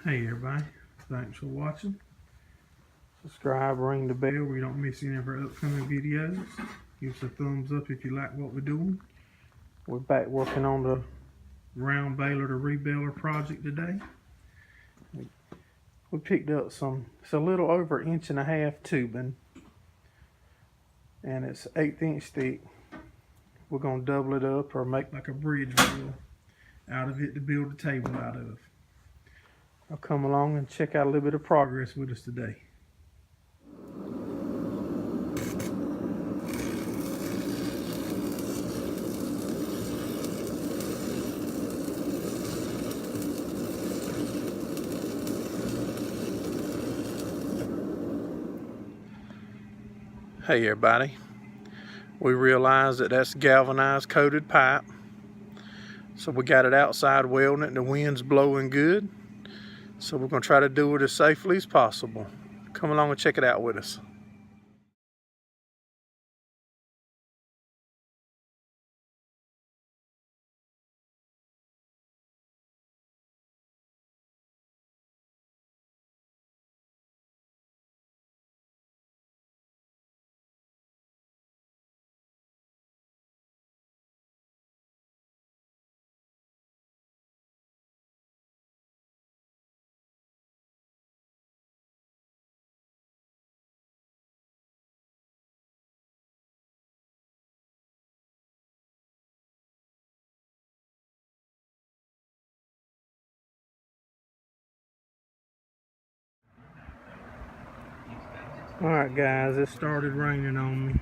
Hey everybody, thanks for watching. Subscribe, ring the bell where you don't miss any of our upcoming videos. Give us a thumbs up if you like what we're doing. We're back working on the round baler to rebaler project today. We picked up it's a little over 1.5 inch tubing, and it's 1/8 inch thick. We're going to double it up or make like a bridge wheel out of it to build a table out of. I'll come along and check out a little bit of progress with us today. Hey everybody, we realized that that's galvanized coated pipe. So we got it outside welding it and the wind's blowing good. So we're going to try to do it as safely as possible. Come along and check it out with us. Alright guys, it started raining on me.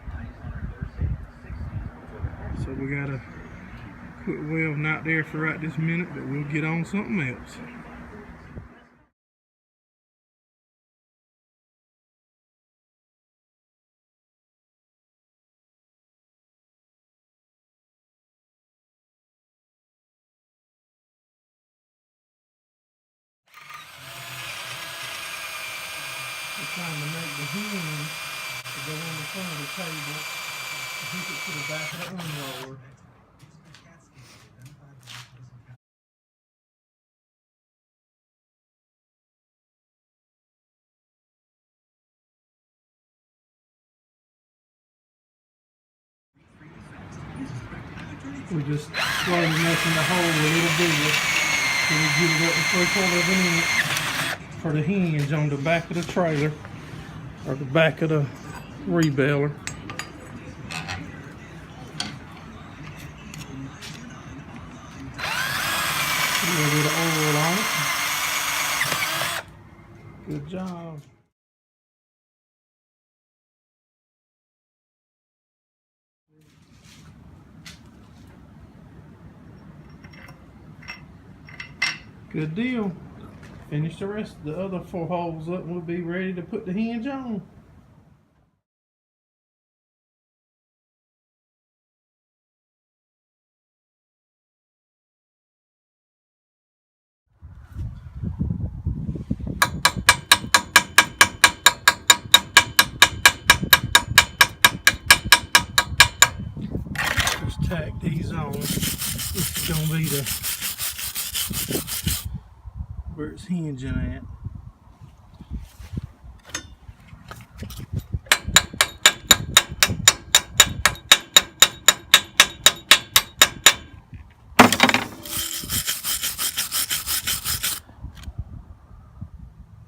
So we gotta quit welding out there for right this minute, but we'll get on something else. We're trying to make the hinge to go on the front of the table and hook it to the back of the unroller. We're just slowly making the hole a little bigger so we get it up to 3/4 of an inch for the hinge on the back of the trailer or the back of the rebaler. A little bit of oil on it. Good job. Good deal. Finish the rest of the other 4 holes up and we'll be ready to put the hinge on. Just tack these on. This is gonna be where it's hinging at.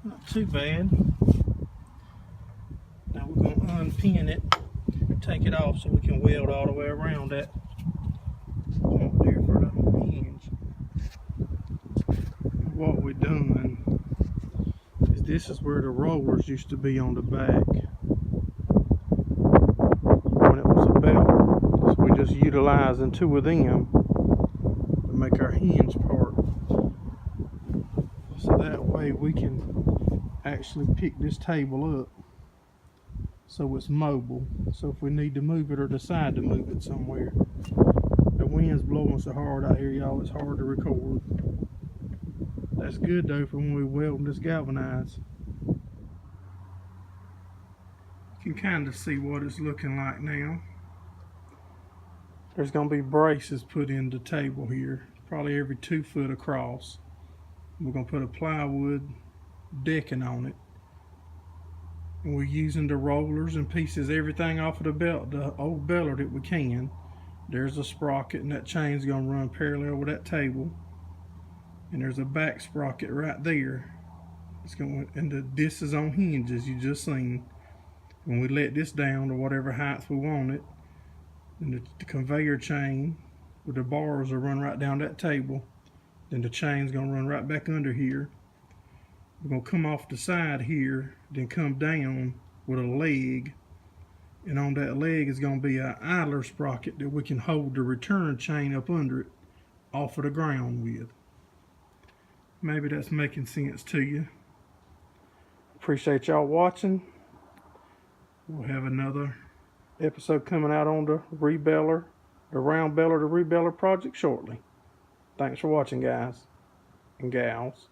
Not too bad. Now we're going to unpin it, take it off so we can weld all the way around that point there for the hinge. What we're doing is this is where the rollers used to be on the back when it was a Baler. So we're just utilizing 2 of them to make our hinge part. So that way we can actually pick this table up so it's mobile. So if we need to move it or decide to move it somewhere. The wind's blowing so hard out here, y'all, it's hard to record. That's good though for when we weld this galvanized. You can kind of see what it's looking like now. There's going to be braces put in the table here, probably every 2 foot across. We're going to put a plywood decking on it. And we're using the rollers and pieces, everything off of the belt, the old Baler that we can. There's a sprocket, and that chain's going to run parallel with that table. And there's a back sprocket right there. It's going, and this is on hinges, you just seen. When we let this down to whatever height we want it, and the conveyor chain with the bars will run right down that table. Then the chain's going to run right back under here. We're going to come off the side here, then come down with a leg. And on that leg is going to be an idler sprocket that we can hold the return chain up under it off of the ground with. Maybe that's making sense to you. Appreciate y'all watching. We'll have another episode coming out on the Rebaler, the round baler to Rebaler project shortly. Thanks for watching, guys and gals.